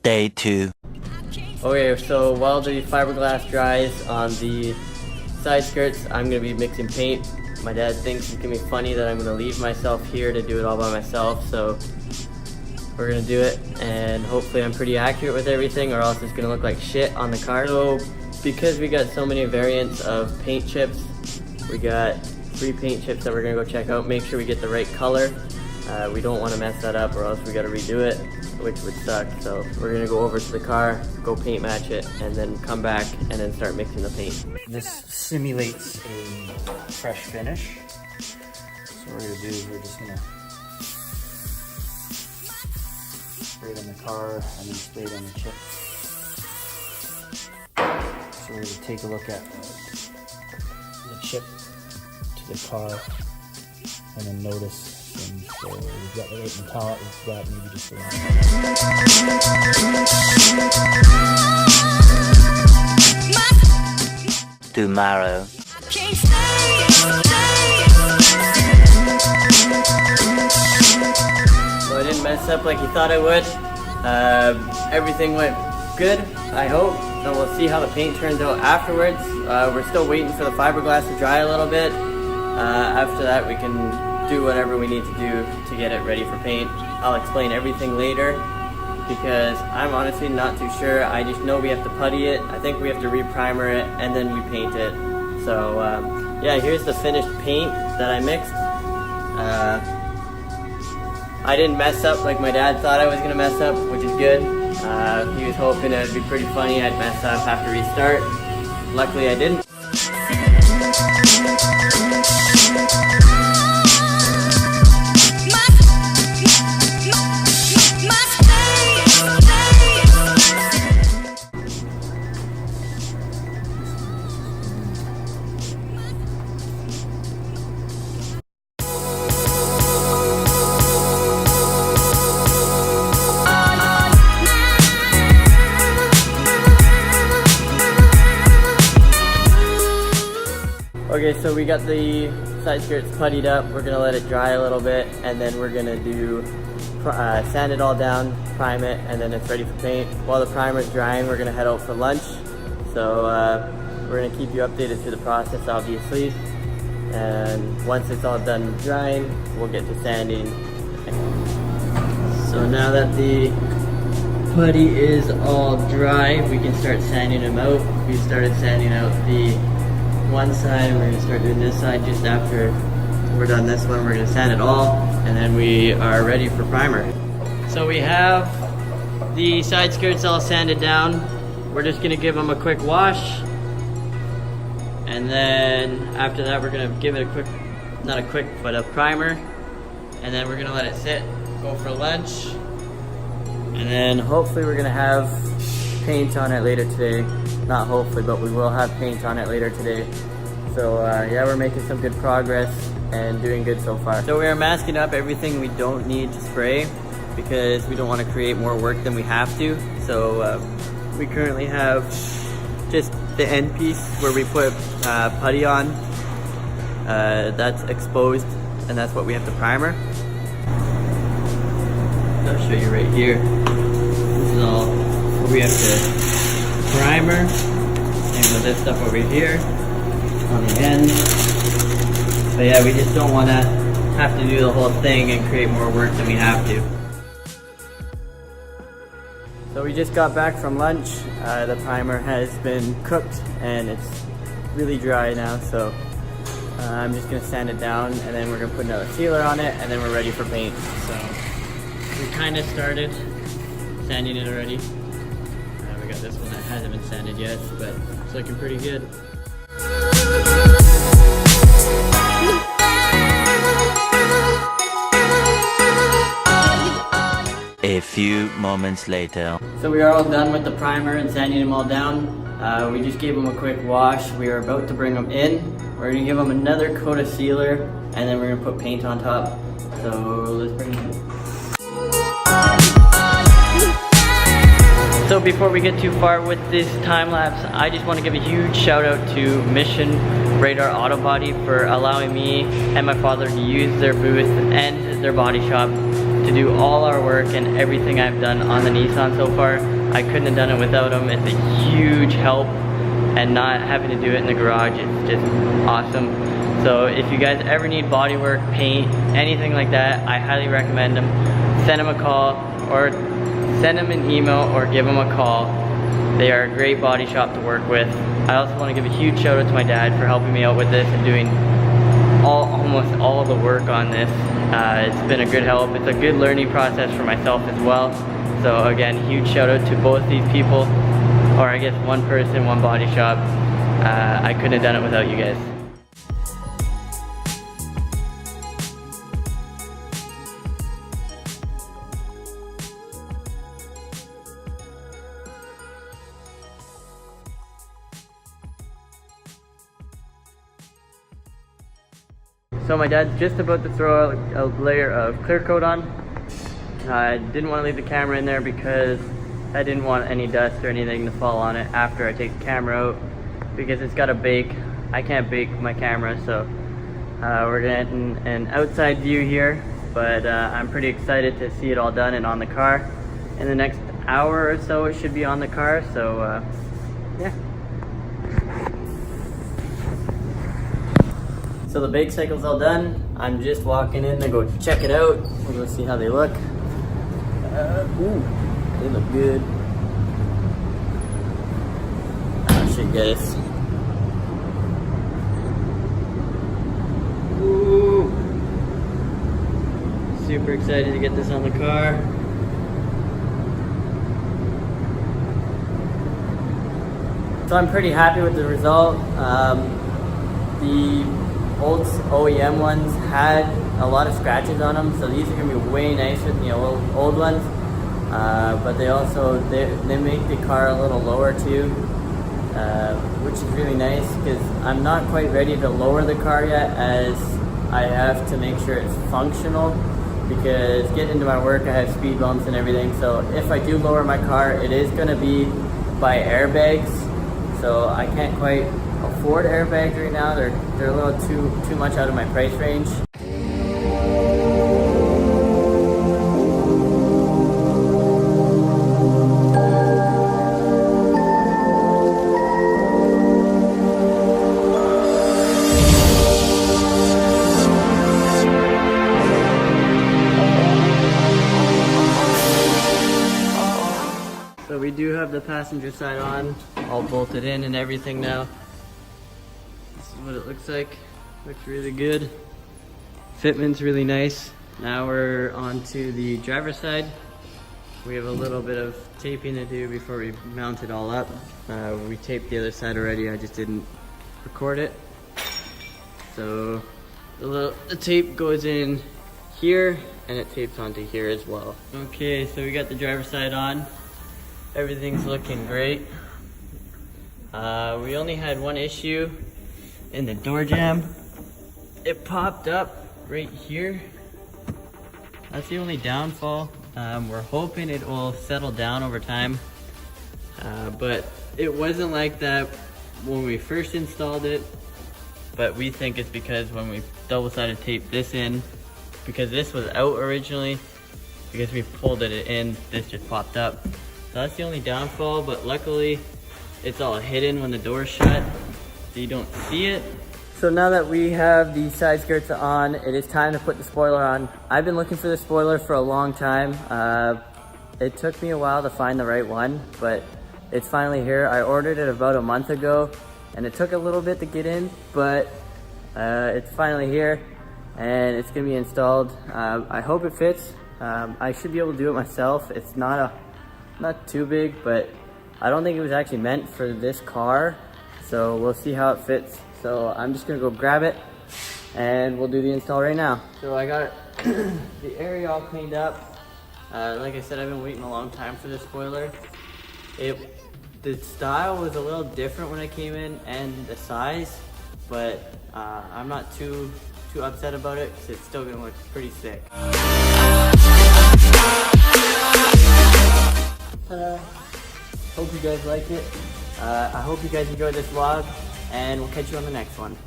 Day 2. Okay, so while the fiberglass dries on the side skirts, I'm going to be mixing paint. My dad thinks it's going to be funny that I'm going to leave myself here to do it all by myself, so we're going to do it, and hopefully I'm pretty accurate with everything, or else it's going to look like shit on the car. So because we got so many variants of paint chips, we got 3 paint chips that we're going to go check out. Make sure we get the right color. We don't want to mess that up, or else we got to redo it, which would suck. So we're going to go over to the car, go paint match it, and then come back and then start mixing the paint. This simulates a fresh finish. So what we're going to do is we're just going to spray it on the car and then spray it on the chip. So we're going to take a look at the chip to the car and then notice things. So we've got the right metallic, we've got maybe just the Tomorrow. So I didn't mess up like you thought I would. Everything went good, I hope. So we'll see how the paint turns out afterwards. We're still waiting for the fiberglass to dry a little bit. After that we can do whatever we need to do to get it ready for paint. I'll explain everything later because I'm honestly not too sure. I just know we have to putty it. I think we have to re-primer it and then we paint it. So yeah, here's the finished paint that I mixed. I didn't mess up like my dad thought I was gonna mess up, which is good. He was hoping it would be pretty funny I'd mess up, have to restart. Luckily I didn't. Okay, so we got the side skirts puttied up. We're gonna let it dry a little bit, and then we're gonna do sand it all down, prime it, and then it's ready for paint. While the primer's drying, we're gonna head out for lunch. So we're gonna keep you updated through the process, obviously. And once it's all done drying, we'll get to sanding. So now that the putty is all dry, we can start sanding them out. We started sanding out the one side, and we're gonna start doing this side just after we're done this one. We're gonna sand it all, and then we are ready for primer. So we have the side skirts all sanded down. We're just gonna give them a quick wash, and then after that we're gonna give it a quick, not a quick, but a primer, and then we're gonna let it sit, go for lunch, and then hopefully we're gonna have paint on it later today. Not hopefully, but we will have paint on it later today. So yeah, we're making some good progress and doing good so far. So we are masking up everything we don't need to spray because we don't want to create more work than we have to. So we currently have just the end piece where we put putty on. That's exposed, and that's what we have to primer. I'll show you right here. This is all we have to primer, and with this stuff over here on the end. But yeah, we just don't want to have to do the whole thing and create more work than we have to. So we just got back from lunch. The primer has been cooked and it's really dry now, so I'm just going to sand it down, and then we're going to put another sealer on it, and then we're ready for paint. So we kind of started sanding it already. We got this one that hasn't been sanded yet, but it's looking pretty good. A few moments later. So we are all done with the primer and sanding them all down. We just gave them a quick wash. We are about to bring them in. We're going to give them another coat of sealer, and then we're going to put paint on top. So let's bring them in. So before we get too far with this time lapse, I just want to give a huge shout out to Mission Radar Auto Body for allowing me and my father to use their booth and their body shop to do all our work and everything I've done on the Nissan so far. I couldn't have done it without him. It's a huge help, and not having to do it in the garage is just awesome. So if you guys ever need body work, paint, anything like that, I highly recommend him. Send him a call, or send him an email, or give him a call. They are a great body shop to work with. I also want to give a huge shout out to my dad for helping me out with this and doing almost all of the work on this. It's been a good help. It's a good learning process for myself as well. So again, huge shout out to both these people, or I guess one person, one body shop. I couldn't have done it without you guys. So my dad's just about to throw a layer of clear coat on. I didn't want to leave the camera in there because I didn't want any dust or anything to fall on it after I take the camera out, because it's got a bake. I can't bake my camera, so we're getting an outside view here, but I'm pretty excited to see it all done and on the car. In the next hour or so it should be on the car, so yeah. So the bake cycle's all done. I'm just walking in to go check it out. We'll go see how they look. Ooh, they look good. I'll show you guys. Ooh. Super excited to get this on the car. So I'm pretty happy with the result. The old OEM ones had a lot of scratches on them, so these are going to be way nicer than the old ones. But they also they make the car a little lower too, which is really nice, because I'm not quite ready to lower the car yet, as I have to make sure it's functional, because getting into my work I have speed bumps and everything. So if I do lower my car, it is going to be by airbags, so I can't quite afford airbags right now. They're a little too much out of my price range. So we do have the passenger side on, all bolted in and everything now. This is what it looks like. Looks really good. Fitment's really nice. Now we're on to the driver's side. We have a little bit of taping to do before we mount it all up. We taped the other side already, I just didn't record it. So the tape goes in here and it tapes onto here as well. Okay, so we got the driver's side on. Everything's looking great. We only had one issue in the door jamb. It popped up right here. That's the only downfall. We're hoping it will settle down over time, but it wasn't like that when we first installed it. But we think it's because when we double-sided taped this in, because this was out originally, because we pulled it in, this just popped up. So that's the only downfall, but luckily it's all hidden when the door's shut, so you don't see it. So now that we have the side skirts on, it is time to put the spoiler on. I've been looking for the spoiler for a long time. It took me a while to find the right one, but it's finally here. I ordered it about a month ago, and it took a little bit to get in, but it's finally here, and it's gonna be installed. I hope it fits. I should be able to do it myself. It's not too big, but I don't think it was actually meant for this car, so we'll see how it fits. So I'm just gonna go grab it and we'll do the install right now. So I got the area all cleaned up. Like I said, I've been waiting a long time for this spoiler. The style was a little different when I came in, and the size, but I'm not too upset about it, because it's still gonna look pretty sick. Ta-da. Hope you guys like it. I hope you guys enjoyed this vlog, and we'll catch you on the next one.